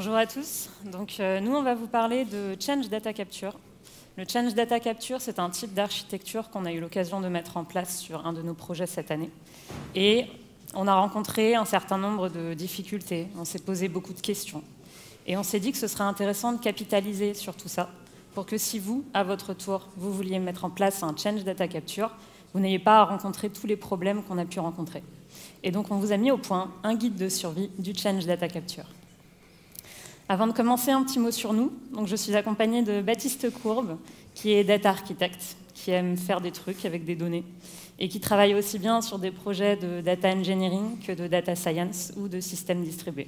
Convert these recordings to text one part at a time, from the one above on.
Bonjour à tous. Donc, nous, on va vous parler de Change Data Capture. Le Change Data Capture, c'est un type d'architecture qu'on a eu l'occasion de mettre en place sur un de nos projets cette année. Et on a rencontré un certain nombre de difficultés, on s'est posé beaucoup de questions. Et on s'est dit que ce serait intéressant de capitaliser sur tout ça, pour que si vous, à votre tour, vous vouliez mettre en place un Change Data Capture, vous n'ayez pas à rencontrer tous les problèmes qu'on a pu rencontrer. Et donc, on vous a mis au point un guide de survie du Change Data Capture. Avant de commencer, un petit mot sur nous. Donc, je suis accompagnée de Baptiste Courbe, qui est data architecte, qui aime faire des trucs avec des données, et qui travaille aussi bien sur des projets de data engineering que de data science ou de systèmes distribués.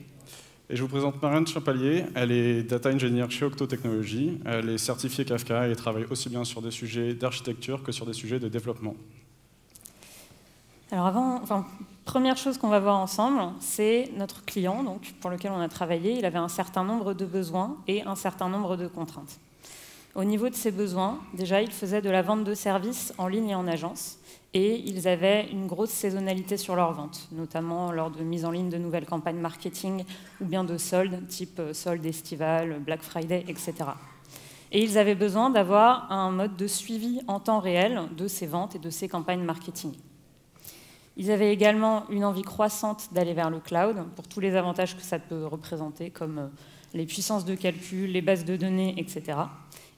Et je vous présente Marianne Champalier, elle est data engineer chez Octo Technologies, elle est certifiée Kafka et travaille aussi bien sur des sujets d'architecture que sur des sujets de développement. Alors première chose qu'on va voir ensemble, c'est notre client, donc, pour lequel on a travaillé. Il avait un certain nombre de besoins et un certain nombre de contraintes. Au niveau de ses besoins, déjà, il faisait de la vente de services en ligne et en agence, et ils avaient une grosse saisonnalité sur leurs ventes, notamment lors de mise en ligne de nouvelles campagnes marketing ou bien de soldes, type soldes estival, Black Friday, etc. Et ils avaient besoin d'avoir un mode de suivi en temps réel de ces ventes et de ces campagnes marketing. Ils avaient également une envie croissante d'aller vers le cloud pour tous les avantages que ça peut représenter, comme les puissances de calcul, les bases de données, etc.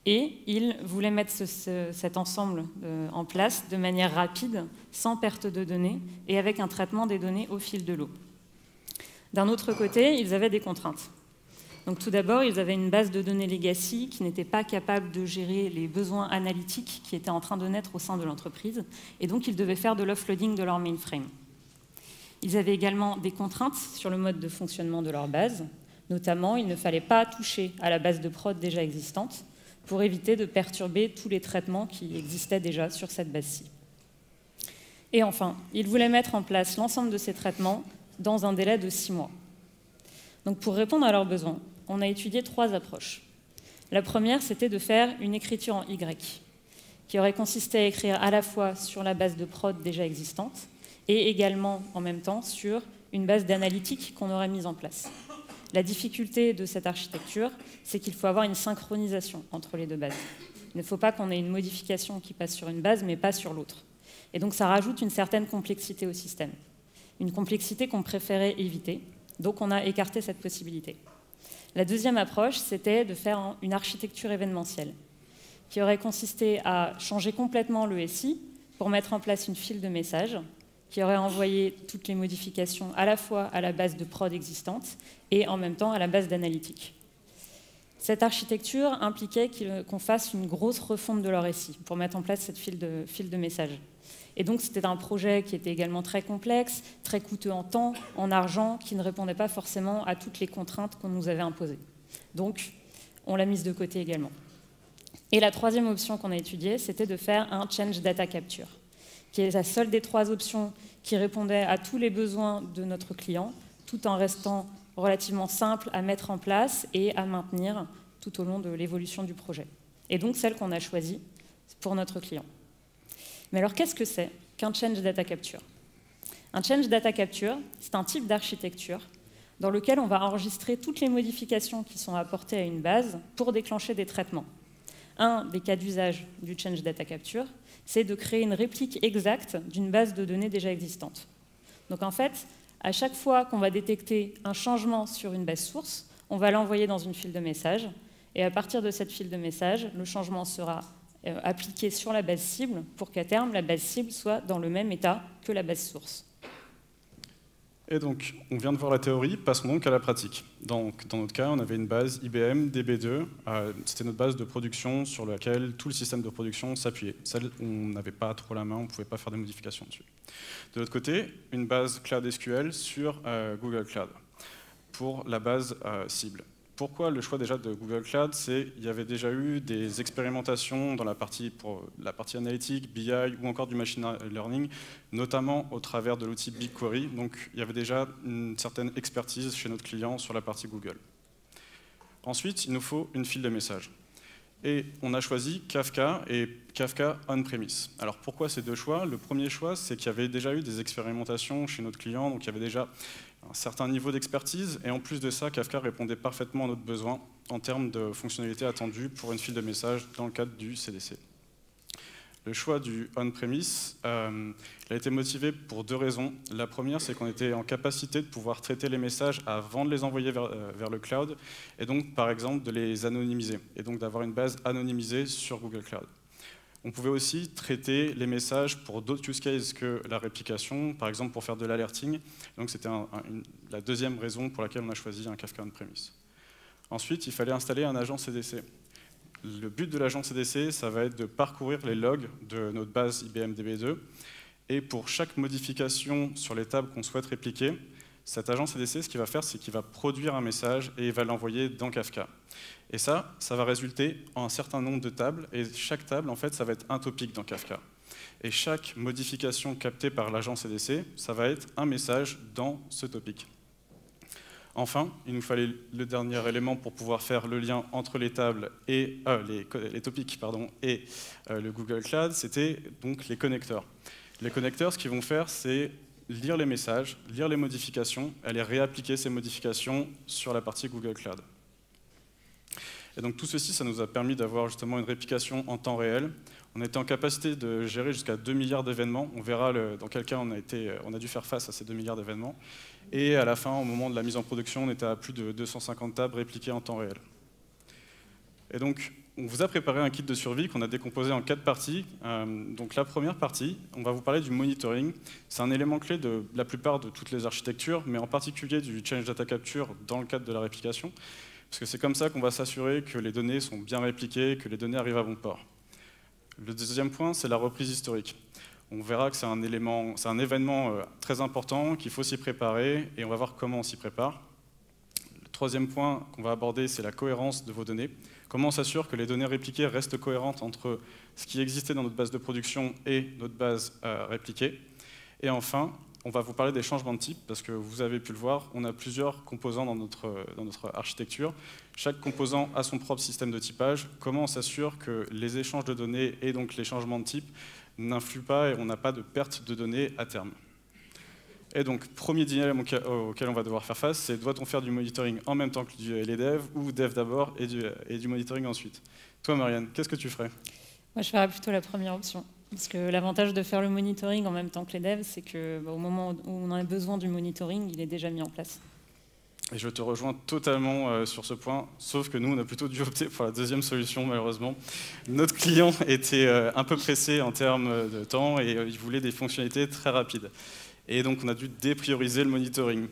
Et ils voulaient mettre cet ensemble en place de manière rapide, sans perte de données, et avec un traitement des données au fil de l'eau. D'un autre côté, ils avaient des contraintes. Donc, tout d'abord, ils avaient une base de données legacy qui n'était pas capable de gérer les besoins analytiques qui étaient en train de naître au sein de l'entreprise, et donc ils devaient faire de l'offloading de leur mainframe. Ils avaient également des contraintes sur le mode de fonctionnement de leur base, notamment il ne fallait pas toucher à la base de prod déjà existante pour éviter de perturber tous les traitements qui existaient déjà sur cette base-ci. Et enfin, ils voulaient mettre en place l'ensemble de ces traitements dans un délai de 6 mois. Donc, pour répondre à leurs besoins, on a étudié 3 approches. La première, c'était de faire une écriture en Y, qui aurait consisté à écrire à la fois sur la base de prod déjà existante et également, en même temps, sur une base d'analytique qu'on aurait mise en place. La difficulté de cette architecture, c'est qu'il faut avoir une synchronisation entre les 2 bases. Il ne faut pas qu'on ait une modification qui passe sur une base, mais pas sur l'autre. Et donc, ça rajoute une certaine complexité au système. Une complexité qu'on préférait éviter. Donc, on a écarté cette possibilité. La deuxième approche, c'était de faire une architecture événementielle qui aurait consisté à changer complètement le SI pour mettre en place une file de messages qui aurait envoyé toutes les modifications à la fois à la base de prod existante et en même temps à la base d'analytique. Cette architecture impliquait qu'on fasse une grosse refonte de leur SI pour mettre en place cette file de messages. Et donc, c'était un projet qui était également très complexe, très coûteux en temps, en argent, qui ne répondait pas forcément à toutes les contraintes qu'on nous avait imposées. Donc, on l'a mise de côté également. Et la troisième option qu'on a étudiée, c'était de faire un Change Data Capture, qui est la seule des 3 options qui répondait à tous les besoins de notre client, tout en restant relativement simple à mettre en place et à maintenir tout au long de l'évolution du projet. Et donc, celle qu'on a choisie pour notre client. Mais alors, qu'est-ce que c'est qu'un Change Data Capture? Un Change Data Capture, c'est un type d'architecture dans lequel on va enregistrer toutes les modifications qui sont apportées à une base pour déclencher des traitements. Un des cas d'usage du Change Data Capture, c'est de créer une réplique exacte d'une base de données déjà existante. Donc en fait, à chaque fois qu'on va détecter un changement sur une base source, on va l'envoyer dans une file de messages, et à partir de cette file de messages, le changement sera appliqué sur la base cible pour qu'à terme, la base cible soit dans le même état que la base source. Et donc, on vient de voir la théorie, passons donc à la pratique. Donc, dans notre cas, on avait une base IBM DB2, c'était notre base de production sur laquelle tout le système de production s'appuyait. Celle où on n'avait pas trop la main, on ne pouvait pas faire des modifications dessus. De l'autre côté, une base Cloud SQL sur Google Cloud, pour la base cible. Pourquoi le choix déjà de Google Cloud? C'est qu'il y avait déjà eu des expérimentations dans pour la partie analytique, BI ou encore du machine learning, notamment au travers de l'outil BigQuery. Donc il y avait déjà une certaine expertise chez notre client sur la partie Google. Ensuite, il nous faut une file de messages. Et on a choisi Kafka et Kafka on-premise. Alors pourquoi ces 2 choix? Le premier choix, c'est qu'il y avait déjà eu des expérimentations chez notre client, donc il y avait déjà un certain niveau d'expertise, et en plus de ça, Kafka répondait parfaitement à notre besoin en termes de fonctionnalités attendues pour une file de messages dans le cadre du CDC. Le choix du on-premise a été motivé pour deux raisons. La première, c'est qu'on était en capacité de pouvoir traiter les messages avant de les envoyer vers le cloud, et donc par exemple de les anonymiser, et donc d'avoir une base anonymisée sur Google Cloud. On pouvait aussi traiter les messages pour d'autres use cases que la réplication, par exemple pour faire de l'alerting. Donc c'était la deuxième raison pour laquelle on a choisi un Kafka on-premise. Ensuite, il fallait installer un agent CDC. Le but de l'agent CDC, ça va être de parcourir les logs de notre base IBM DB2. Et pour chaque modification sur les tables qu'on souhaite répliquer, cet agent CDC, ce qu'il va faire, c'est qu'il va produire un message et il va l'envoyer dans Kafka. Et ça va résulter en un certain nombre de tables. Et chaque table, en fait, ça va être un topic dans Kafka. Et chaque modification captée par l'agent CDC, ça va être un message dans ce topic. Enfin, il nous fallait le dernier élément pour pouvoir faire le lien entre les tables et les topics et le Google Cloud, c'était donc les connecteurs. Les connecteurs, ce qu'ils vont faire, c'est lire les messages, lire les modifications, aller réappliquer ces modifications sur la partie Google Cloud. Et donc tout ceci, ça nous a permis d'avoir justement une réplication en temps réel. On était en capacité de gérer jusqu'à 2 milliards d'événements. On verra dans quel cas on a dû faire face à ces 2 milliards d'événements. Et à la fin, au moment de la mise en production, on était à plus de 250 tables répliquées en temps réel. Et donc, on vous a préparé un kit de survie qu'on a décomposé en 4 parties. Donc la première partie, on va vous parler du monitoring. C'est un élément clé de la plupart de toutes les architectures, mais en particulier du Change Data Capture dans le cadre de la réplication. Parce que c'est comme ça qu'on va s'assurer que les données sont bien répliquées, que les données arrivent à bon port. Le deuxième point, c'est la reprise historique. On verra que c'est un événement très important, qu'il faut s'y préparer, et on va voir comment on s'y prépare. Le troisième point qu'on va aborder, c'est la cohérence de vos données. Comment on s'assure que les données répliquées restent cohérentes entre ce qui existait dans notre base de production et notre base répliquée. Et enfin, on va vous parler des changements de type, parce que vous avez pu le voir, on a plusieurs composants dans notre architecture. Chaque composant a son propre système de typage. Comment on s'assure que les échanges de données et donc les changements de type n'influent pas et on n'a pas de perte de données à terme. Et donc, premier dilemme auquel on va devoir faire face, c'est doit-on faire du monitoring en même temps que les devs, ou dev d'abord et du monitoring ensuite? Toi, Marianne, qu'est-ce que tu ferais? Moi, je ferais plutôt la première option. Parce que l'avantage de faire le monitoring en même temps que les devs, c'est qu'au moment où on a besoin du monitoring, il est déjà mis en place. Et je te rejoins totalement sur ce point, sauf que nous, on a plutôt dû opter pour la deuxième solution, malheureusement. Notre client était un peu pressé en termes de temps et il voulait des fonctionnalités très rapides. Et donc, on a dû déprioriser le monitoring.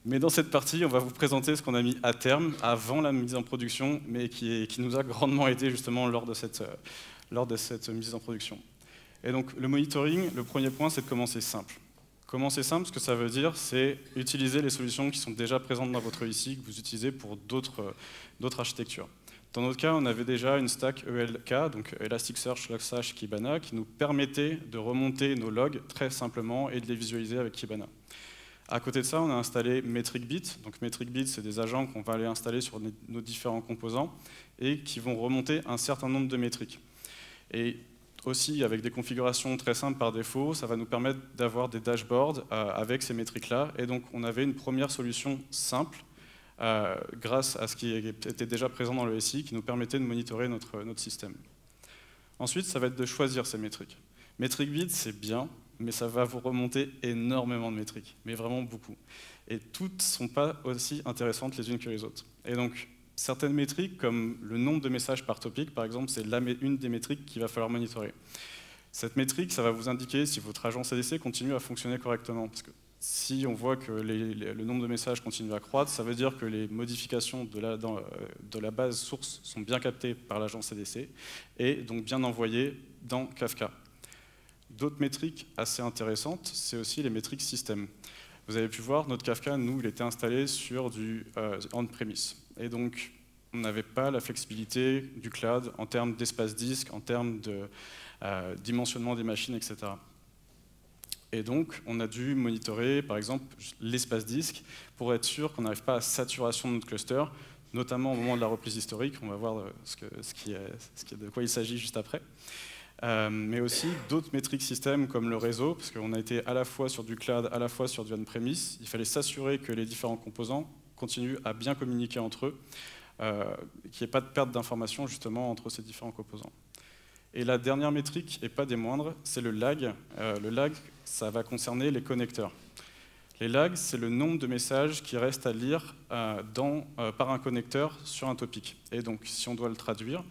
Mais dans cette partie, on va vous présenter ce qu'on a mis à terme, avant la mise en production, mais qui nous a grandement aidé justement lors de cette mise en production. Et donc, le monitoring, le premier point, c'est de commencer simple. Commencer simple, ce que ça veut dire, c'est utiliser les solutions qui sont déjà présentes dans votre IC, que vous utilisez pour d'autres architectures. Dans notre cas, on avait déjà une stack ELK, donc Elasticsearch, Logstash, Kibana, qui nous permettait de remonter nos logs très simplement et de les visualiser avec Kibana. À côté de ça, on a installé MetricBit. Donc MetricBit, c'est des agents qu'on va aller installer sur nos différents composants et qui vont remonter un certain nombre de métriques. Et aussi, avec des configurations très simples par défaut, ça va nous permettre d'avoir des dashboards avec ces métriques-là. Et donc, on avait une première solution simple, grâce à ce qui était déjà présent dans le SI, qui nous permettait de monitorer notre système. Ensuite, ça va être de choisir ces métriques. MetricBit, c'est bien, mais ça va vous remonter énormément de métriques, mais vraiment beaucoup. Et toutes ne sont pas aussi intéressantes les unes que les autres. Et donc, certaines métriques, comme le nombre de messages par topic, par exemple, c'est une des métriques qu'il va falloir monitorer. Cette métrique, ça va vous indiquer si votre agent CDC continue à fonctionner correctement. Parce que si on voit que le nombre de messages continue à croître, ça veut dire que les modifications de la base source sont bien captées par l'agent CDC et donc bien envoyées dans Kafka. D'autres métriques assez intéressantes, c'est aussi les métriques système. Vous avez pu voir, notre Kafka, nous, il était installé sur du on-premise. Et donc, on n'avait pas la flexibilité du cloud en termes d'espace disque, en termes de dimensionnement des machines, etc. Et donc, on a dû monitorer, par exemple, l'espace disque pour être sûr qu'on n'arrive pas à saturation de notre cluster, notamment au moment de la reprise historique. On va voir de quoi il s'agit juste après. mais aussi d'autres métriques système comme le réseau, parce qu'on a été à la fois sur du cloud, à la fois sur du on-premise. Il fallait s'assurer que les différents composants continuent à bien communiquer entre eux, qu'il n'y ait pas de perte d'informations justement entre ces différents composants. Et la dernière métrique, et pas des moindres, c'est le lag. Le lag, ça va concerner les connecteurs. Les lags, c'est le nombre de messages qui restent à lire par un connecteur sur un topic. Et donc, si on doit le traduire,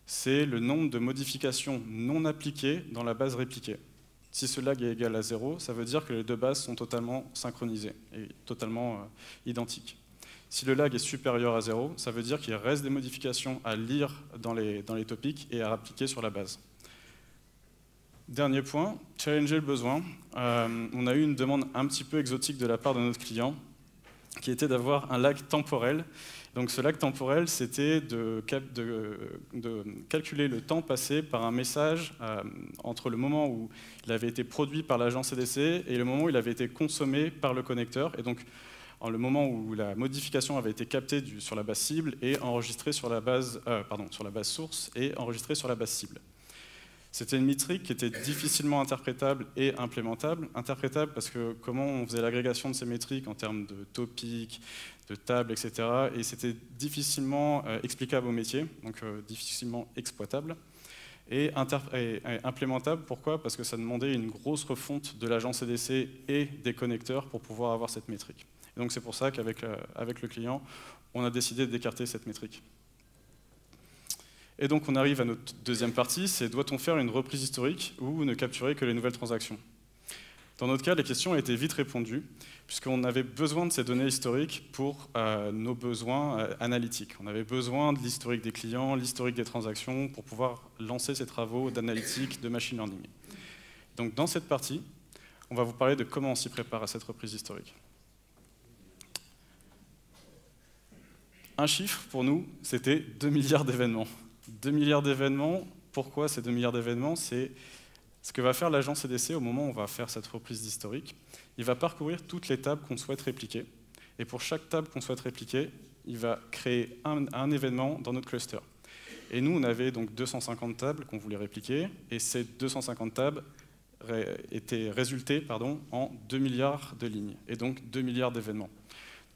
c'est le nombre de modifications non appliquées dans la base répliquée. Si ce lag est égal à 0, ça veut dire que les deux bases sont totalement synchronisées et totalement identiques. Si le lag est supérieur à 0, ça veut dire qu'il reste des modifications à lire dans les topics et à appliquer sur la base. Dernier point, challenger le besoin. On a eu une demande un petit peu exotique de la part de notre client, qui était d'avoir un lag temporel. Donc ce lag temporel, c'était de calculer le temps passé par un message entre le moment où il avait été produit par l'agent CDC et le moment où il avait été consommé par le connecteur. Et donc le moment où la modification avait été captée sur la base cible et enregistrée sur la base source et enregistrée sur la base cible. C'était une métrique qui était difficilement interprétable et implémentable. Interprétable parce que comment on faisait l'agrégation de ces métriques en termes de topics, de tables, etc. Et c'était difficilement explicable au métier, donc difficilement exploitable. Et implémentable, pourquoi? Parce que ça demandait une grosse refonte de l'agent CDC et des connecteurs pour pouvoir avoir cette métrique. Et donc c'est pour ça qu'avec le client, on a décidé d'écarter cette métrique. Et donc on arrive à notre deuxième partie, c'est doit-on faire une reprise historique ou ne capturer que les nouvelles transactions? Dans notre cas, les questions ont été vite répondues, puisqu'on avait besoin de ces données historiques pour nos besoins analytiques. On avait besoin de l'historique des clients, l'historique des transactions, pour pouvoir lancer ces travaux d'analytique, de machine learning. Donc dans cette partie, on va vous parler de comment on s'y prépare à cette reprise historique. Un chiffre, pour nous, c'était 2 milliards d'événements. 2 milliards d'événements, pourquoi ces 2 milliards d'événements? C'est ce que va faire l'agent CDC au moment où on va faire cette reprise d'historique. Il va parcourir toutes les tables qu'on souhaite répliquer. Et pour chaque table qu'on souhaite répliquer, il va créer un événement dans notre cluster. Et nous, on avait donc 250 tables qu'on voulait répliquer. Et ces 250 tables étaient résultées en 2 milliards de lignes. Et donc 2 milliards d'événements.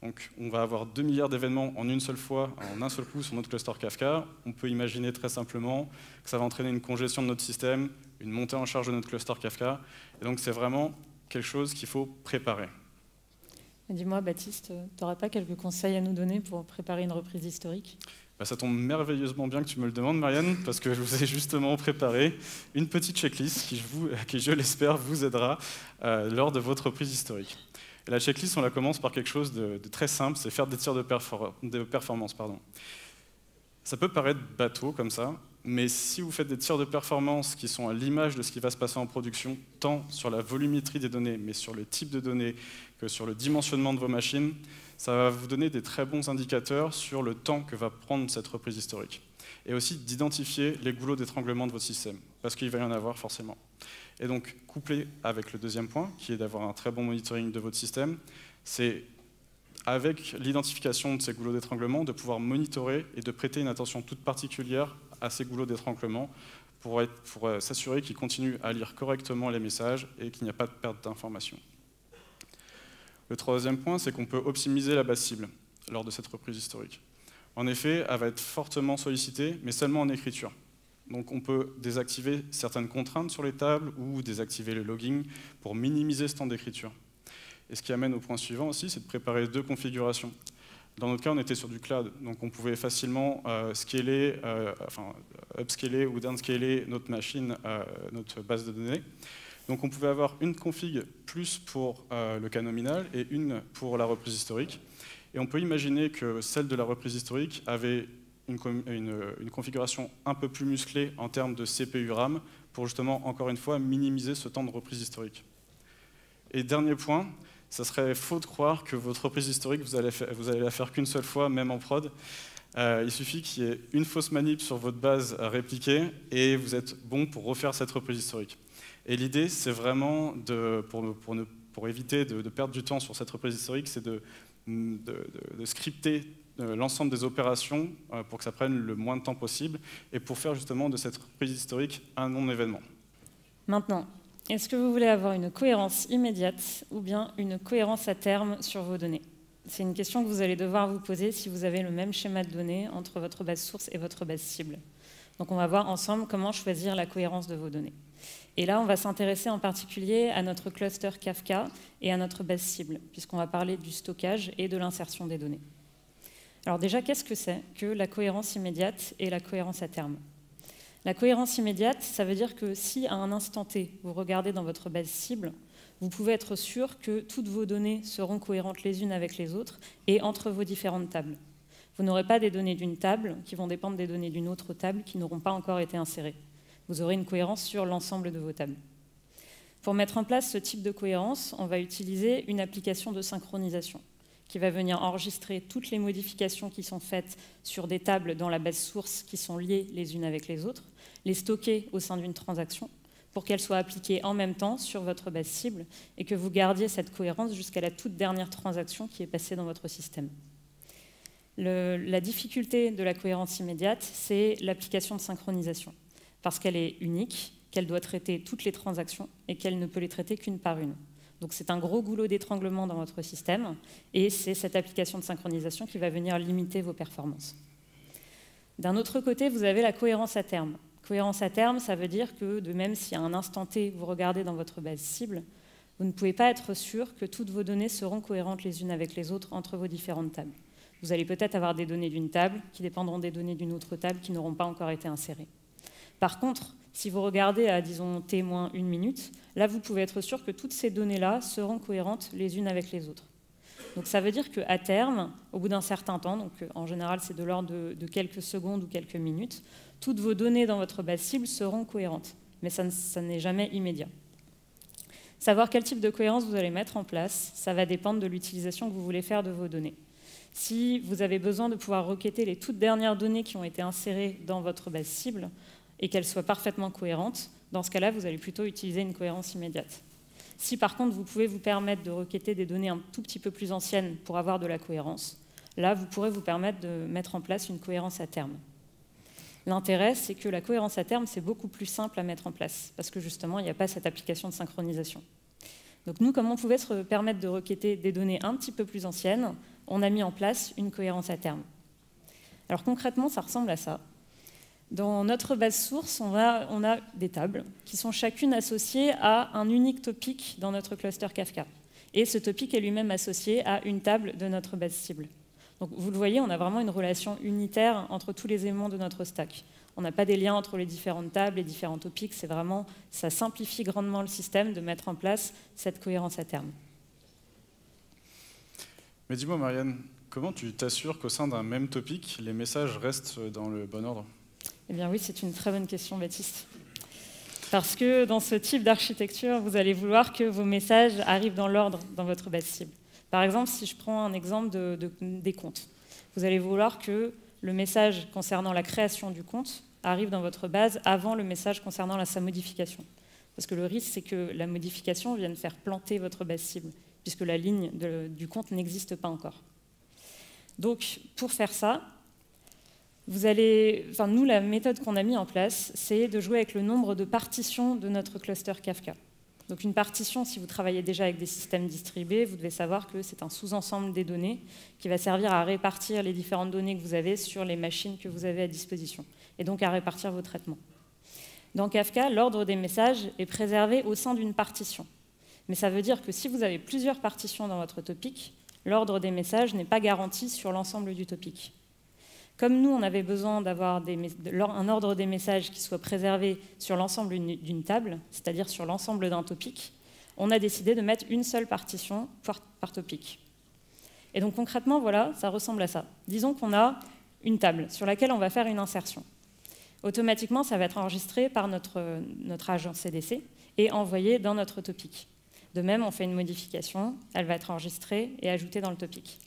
Donc on va avoir 2 milliards d'événements en une seule fois, en un seul coup sur notre cluster Kafka. On peut imaginer très simplement que ça va entraîner une congestion de notre système, une montée en charge de notre cluster Kafka. Et donc c'est vraiment quelque chose qu'il faut préparer. Dis-moi, Baptiste, tu n'auras pas quelques conseils à nous donner pour préparer une reprise historique? Ça tombe merveilleusement bien que tu me le demandes, Marianne, parce que je vous ai justement préparé une petite checklist qui je l'espère, vous aidera lors de votre reprise historique. Et la checklist, on la commence par quelque chose de très simple, c'est faire des tirs de performance. Ça peut paraître bateau comme ça, mais si vous faites des tirs de performance qui sont à l'image de ce qui va se passer en production, tant sur la volumétrie des données, mais sur le type de données, que sur le dimensionnement de vos machines, ça va vous donner des très bons indicateurs sur le temps que va prendre cette reprise historique. Et aussi d'identifier les goulots d'étranglement de votre système, parce qu'il va y en avoir forcément. Et donc, couplé avec le deuxième point, qui est d'avoir un très bon monitoring de votre système, c'est avec l'identification de ces goulots d'étranglement, de pouvoir monitorer et de prêter une attention toute particulière à ces goulots d'étranglement pour s'assurer qu'ils continuent à lire correctement les messages et qu'il n'y a pas de perte d'informations. Le troisième point, c'est qu'on peut optimiser la base cible lors de cette reprise historique. En effet, elle va être fortement sollicitée, mais seulement en écriture. Donc on peut désactiver certaines contraintes sur les tables ou désactiver le logging pour minimiser ce temps d'écriture. Et ce qui amène au point suivant aussi, c'est de préparer deux configurations. Dans notre cas, on était sur du cloud, donc on pouvait facilement upscaler ou downscaler notre machine, notre base de données. Donc on pouvait avoir une config plus pour le cas nominal et une pour la reprise historique. Et on peut imaginer que celle de la reprise historique avait une configuration un peu plus musclée en termes de CPU RAM pour justement, encore une fois, minimiser ce temps de reprise historique. Et dernier point, ça serait faux de croire que votre reprise historique, vous allez la faire qu'une seule fois, même en prod. Il suffit qu'il y ait une fausse manip sur votre base à répliquer et vous êtes bon pour refaire cette reprise historique. Et l'idée, c'est vraiment, pour éviter de perdre du temps sur cette reprise historique, c'est de scripter l'ensemble des opérations pour que ça prenne le moins de temps possible et pour faire justement de cette reprise historique un non-événement. Maintenant, est-ce que vous voulez avoir une cohérence immédiate ou bien une cohérence à terme sur vos données? C'est une question que vous allez devoir vous poser si vous avez le même schéma de données entre votre base source et votre base cible. Donc on va voir ensemble comment choisir la cohérence de vos données. Et là, on va s'intéresser en particulier à notre cluster Kafka et à notre base cible, puisqu'on va parler du stockage et de l'insertion des données. Alors déjà, qu'est-ce que c'est que la cohérence immédiate et la cohérence à terme? La cohérence immédiate, ça veut dire que si à un instant T, vous regardez dans votre base cible, vous pouvez être sûr que toutes vos données seront cohérentes les unes avec les autres et entre vos différentes tables. Vous n'aurez pas des données d'une table qui vont dépendre des données d'une autre table qui n'auront pas encore été insérées. Vous aurez une cohérence sur l'ensemble de vos tables. Pour mettre en place ce type de cohérence, on va utiliser une application de synchronisation qui va venir enregistrer toutes les modifications qui sont faites sur des tables dans la base source qui sont liées les unes avec les autres, les stocker au sein d'une transaction pour qu'elles soient appliquées en même temps sur votre base cible et que vous gardiez cette cohérence jusqu'à la toute dernière transaction qui est passée dans votre système. La difficulté de la cohérence immédiate, c'est l'application de synchronisation, parce qu'elle est unique, qu'elle doit traiter toutes les transactions et qu'elle ne peut les traiter qu'une par une. Donc c'est un gros goulot d'étranglement dans votre système et c'est cette application de synchronisation qui va venir limiter vos performances. D'un autre côté, vous avez la cohérence à terme. Cohérence à terme, ça veut dire que de même si à un instant T, vous regardez dans votre base cible, vous ne pouvez pas être sûr que toutes vos données seront cohérentes les unes avec les autres entre vos différentes tables. Vous allez peut-être avoir des données d'une table qui dépendront des données d'une autre table qui n'auront pas encore été insérées. Par contre, si vous regardez à, disons, T-1 minute, là, vous pouvez être sûr que toutes ces données-là seront cohérentes les unes avec les autres. Donc ça veut dire qu'à terme, au bout d'un certain temps, donc en général c'est de l'ordre de quelques secondes ou quelques minutes, toutes vos données dans votre base cible seront cohérentes. Mais ça n'est jamais immédiat. Savoir quel type de cohérence vous allez mettre en place, ça va dépendre de l'utilisation que vous voulez faire de vos données. Si vous avez besoin de pouvoir requêter les toutes dernières données qui ont été insérées dans votre base cible et qu'elles soient parfaitement cohérentes, dans ce cas-là, vous allez plutôt utiliser une cohérence immédiate. Si par contre, vous pouvez vous permettre de requêter des données un tout petit peu plus anciennes pour avoir de la cohérence, là, vous pourrez vous permettre de mettre en place une cohérence à terme. L'intérêt, c'est que la cohérence à terme, c'est beaucoup plus simple à mettre en place, parce que justement, il n'y a pas cette application de synchronisation. Donc nous, comme on pouvait se permettre de requêter des données un petit peu plus anciennes, on a mis en place une cohérence à terme. Alors concrètement, ça ressemble à ça. Dans notre base source, on a des tables qui sont chacune associées à un unique topic dans notre cluster Kafka. Et ce topic est lui-même associé à une table de notre base cible. Donc vous le voyez, on a vraiment une relation unitaire entre tous les éléments de notre stack. On n'a pas des liens entre les différentes tables, les différents topics, c'est vraiment, ça simplifie grandement le système de mettre en place cette cohérence à terme. Mais dis-moi Marianne, comment tu t'assures qu'au sein d'un même topic, les messages restent dans le bon ordre? Eh bien oui, c'est une très bonne question, Baptiste. Parce que dans ce type d'architecture, vous allez vouloir que vos messages arrivent dans l'ordre dans votre base cible. Par exemple, si je prends un exemple des comptes, vous allez vouloir que le message concernant la création du compte arrive dans votre base avant le message concernant sa modification. Parce que le risque, c'est que la modification vienne faire planter votre base cible, puisque la ligne du compte n'existe pas encore. Donc, pour faire ça, nous, la méthode qu'on a mise en place, c'est de jouer avec le nombre de partitions de notre cluster Kafka. Donc une partition, si vous travaillez déjà avec des systèmes distribués, vous devez savoir que c'est un sous-ensemble des données qui va servir à répartir les différentes données que vous avez sur les machines que vous avez à disposition, et donc à répartir vos traitements. Dans Kafka, l'ordre des messages est préservé au sein d'une partition. Mais ça veut dire que si vous avez plusieurs partitions dans votre topic, l'ordre des messages n'est pas garanti sur l'ensemble du topic. Comme nous, on avait besoin d'avoir un ordre des messages qui soit préservé sur l'ensemble d'une table, c'est-à-dire sur l'ensemble d'un topic, on a décidé de mettre une seule partition par topic. Et donc concrètement, voilà, ça ressemble à ça. Disons qu'on a une table sur laquelle on va faire une insertion. Automatiquement, ça va être enregistré par notre agent CDC et envoyé dans notre topic. De même, on fait une modification, elle va être enregistrée et ajoutée dans le topic.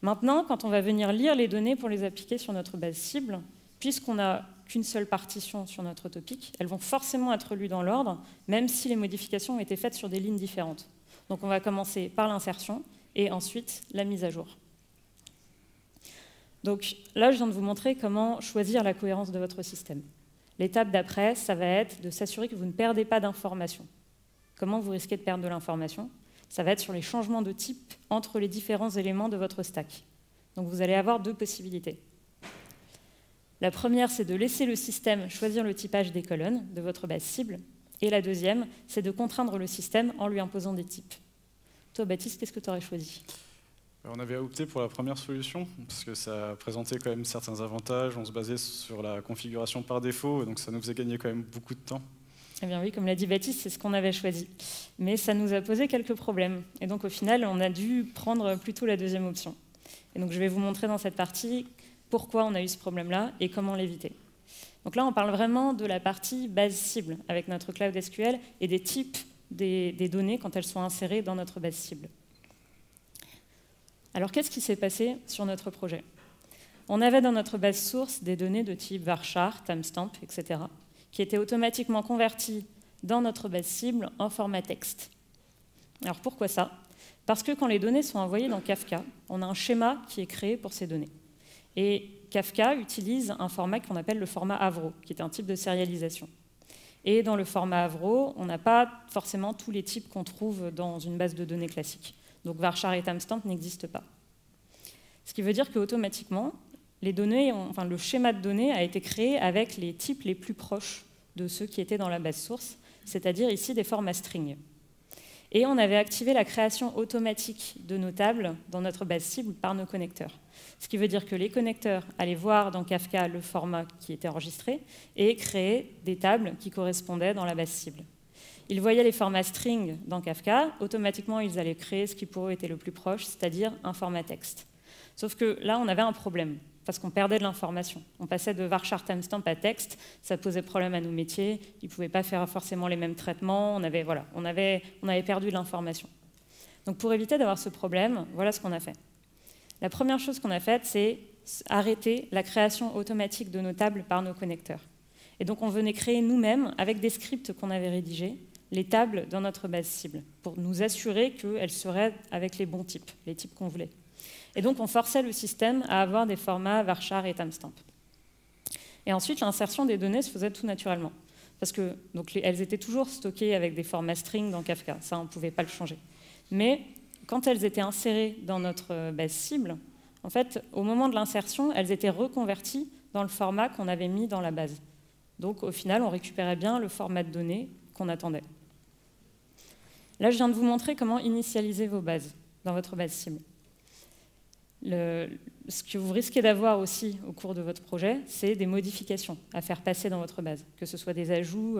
Maintenant, quand on va venir lire les données pour les appliquer sur notre base cible, puisqu'on n'a qu'une seule partition sur notre topic, elles vont forcément être lues dans l'ordre, même si les modifications ont été faites sur des lignes différentes. Donc on va commencer par l'insertion et ensuite la mise à jour. Donc là, je viens de vous montrer comment choisir la cohérence de votre système. L'étape d'après, ça va être de s'assurer que vous ne perdez pas d'informations. Comment vous risquez de perdre de l'information? Ça va être sur les changements de type entre les différents éléments de votre stack. Donc vous allez avoir deux possibilités. La première, c'est de laisser le système choisir le typage des colonnes de votre base cible. Et la deuxième, c'est de contraindre le système en lui imposant des types. Toi, Baptiste, qu'est-ce que tu aurais choisi? On avait opté pour la première solution, parce que ça présentait quand même certains avantages. On se basait sur la configuration par défaut, et donc ça nous faisait gagner quand même beaucoup de temps. Eh bien oui, comme l'a dit Baptiste, c'est ce qu'on avait choisi. Mais ça nous a posé quelques problèmes. Et donc au final, on a dû prendre plutôt la deuxième option. Et donc je vais vous montrer dans cette partie pourquoi on a eu ce problème-là et comment l'éviter. Donc là, on parle vraiment de la partie base cible avec notre Cloud SQL et des types des données quand elles sont insérées dans notre base cible. Alors qu'est-ce qui s'est passé sur notre projet? On avait dans notre base source des données de type varchar, timestamp, etc., qui étaient automatiquement converties dans notre base cible en format texte. Alors pourquoi ça? Parce que quand les données sont envoyées dans Kafka, on a un schéma qui est créé pour ces données. Et Kafka utilise un format qu'on appelle le format Avro, qui est un type de sérialisation. Et dans le format Avro, on n'a pas forcément tous les types qu'on trouve dans une base de données classique. Donc varchar et timestamp n'existent pas. Ce qui veut dire qu'automatiquement, les données le schéma de données a été créé avec les types les plus proches de ceux qui étaient dans la base source, c'est-à-dire ici des formats string. Et on avait activé la création automatique de nos tables dans notre base cible par nos connecteurs. Ce qui veut dire que les connecteurs allaient voir dans Kafka le format qui était enregistré et créer des tables qui correspondaient dans la base cible. Ils voyaient les formats string dans Kafka, automatiquement ils allaient créer ce qui pour eux était le plus proche, c'est-à-dire un format texte. Sauf que là, on avait un problème, parce qu'on perdait de l'information. On passait de varchar timestamp à texte, ça posait problème à nos métiers, ils ne pouvaient pas faire forcément les mêmes traitements, on avait perdu de l'information. Donc pour éviter d'avoir ce problème, voilà ce qu'on a fait. La première chose qu'on a faite, c'est arrêter la création automatique de nos tables par nos connecteurs. Et donc on venait créer nous-mêmes, avec des scripts qu'on avait rédigés, les tables dans notre base cible, pour nous assurer qu'elles seraient avec les bons types, les types qu'on voulait. Et donc on forçait le système à avoir des formats varchar et timestamp. Et ensuite, l'insertion des données se faisait tout naturellement. Parce que elles étaient toujours stockées avec des formats string dans Kafka, ça on ne pouvait pas le changer. Mais quand elles étaient insérées dans notre base cible, en fait, au moment de l'insertion, elles étaient reconverties dans le format qu'on avait mis dans la base. Donc au final, on récupérait bien le format de données qu'on attendait. Là, je viens de vous montrer comment initialiser vos bases dans votre base cible. Ce que vous risquez d'avoir aussi au cours de votre projet, c'est des modifications à faire passer dans votre base, que ce soit des ajouts,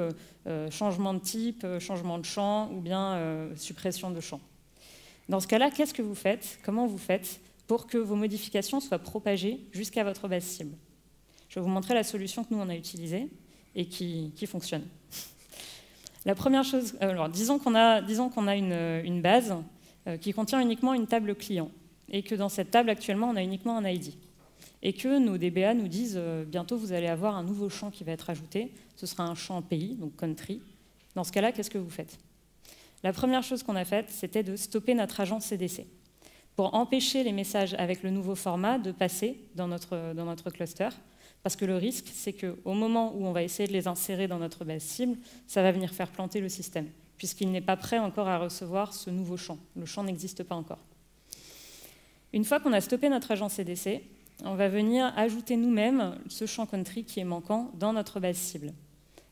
changement de type, changement de champ ou bien suppression de champ. Dans ce cas-là, qu'est-ce que vous faites? Comment vous faites pour que vos modifications soient propagées jusqu'à votre base cible? Je vais vous montrer la solution que nous, on a utilisée et qui fonctionne. La première chose, alors disons qu'on a une base qui contient uniquement une table client et que dans cette table, actuellement, on a uniquement un ID. Et que nos DBA nous disent bientôt, vous allez avoir un nouveau champ qui va être ajouté. Ce sera un champ pays, donc country. Dans ce cas-là, qu'est-ce que vous faites? La première chose qu'on a faite, c'était de stopper notre agent CDC pour empêcher les messages avec le nouveau format de passer dans notre cluster. Parce que le risque, c'est qu'au moment où on va essayer de les insérer dans notre base cible, ça va venir faire planter le système, puisqu'il n'est pas prêt encore à recevoir ce nouveau champ. Le champ n'existe pas encore. Une fois qu'on a stoppé notre agent CDC, on va venir ajouter nous-mêmes ce champ country qui est manquant dans notre base cible.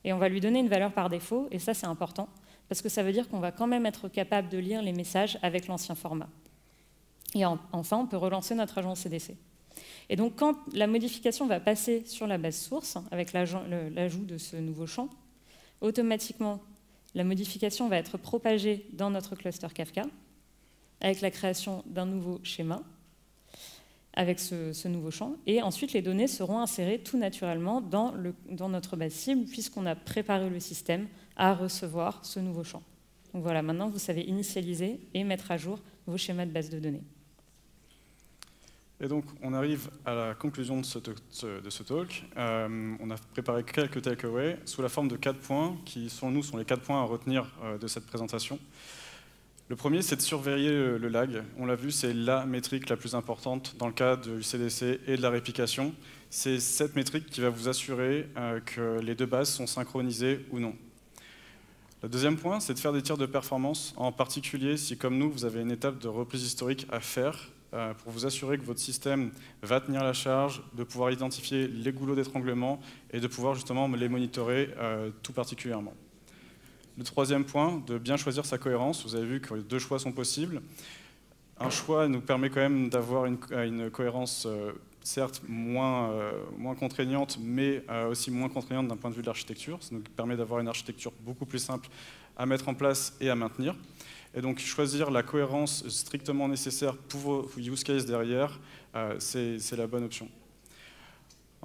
Et on va lui donner une valeur par défaut, et ça c'est important, parce que ça veut dire qu'on va quand même être capable de lire les messages avec l'ancien format. Et enfin, on peut relancer notre agent CDC. Et donc quand la modification va passer sur la base source, avec l'ajout de ce nouveau champ, automatiquement, la modification va être propagée dans notre cluster Kafka, avec la création d'un nouveau schéma, avec ce nouveau champ, et ensuite les données seront insérées tout naturellement dans notre base cible, puisqu'on a préparé le système à recevoir ce nouveau champ. Donc voilà, maintenant vous savez initialiser et mettre à jour vos schémas de base de données. Et donc, on arrive à la conclusion de ce talk. On a préparé quelques takeaways sous la forme de 4 points qui, selon nous, sont les 4 points à retenir de cette présentation. Le premier, c'est de surveiller le lag. On l'a vu, c'est la métrique la plus importante dans le cas du CDC et de la réplication. C'est cette métrique qui va vous assurer que les deux bases sont synchronisées ou non. Le deuxième point, c'est de faire des tirs de performance, en particulier si, comme nous, vous avez une étape de reprise historique à faire pour vous assurer que votre système va tenir la charge, de pouvoir identifier les goulots d'étranglement et de pouvoir justement les monitorer tout particulièrement. Le troisième point, de bien choisir sa cohérence. Vous avez vu que deux choix sont possibles. Un choix nous permet quand même d'avoir une cohérence certes moins contraignante, mais aussi moins contraignante d'un point de vue de l'architecture. Ça nous permet d'avoir une architecture beaucoup plus simple à mettre en place et à maintenir. Et donc choisir la cohérence strictement nécessaire pour vos use cases derrière, c'est la bonne option.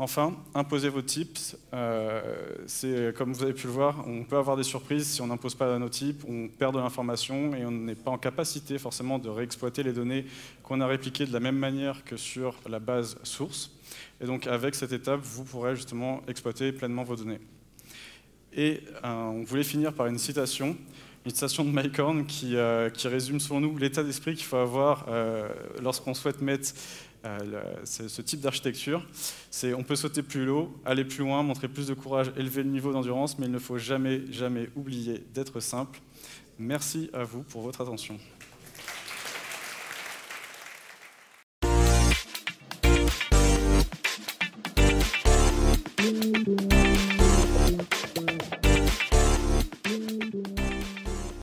Enfin, imposez vos types. Comme vous avez pu le voir, on peut avoir des surprises si on n'impose pas nos types, on perd de l'information et on n'est pas en capacité forcément de réexploiter les données qu'on a répliquées de la même manière que sur la base source. Et donc avec cette étape, vous pourrez justement exploiter pleinement vos données. Et on voulait finir par une citation de Mike Horn qui résume selon nous l'état d'esprit qu'il faut avoir lorsqu'on souhaite mettre ce type d'architecture. C'est on peut sauter plus haut, aller plus loin, montrer plus de courage, élever le niveau d'endurance, mais il ne faut jamais oublier d'être simple. Merci à vous pour votre attention.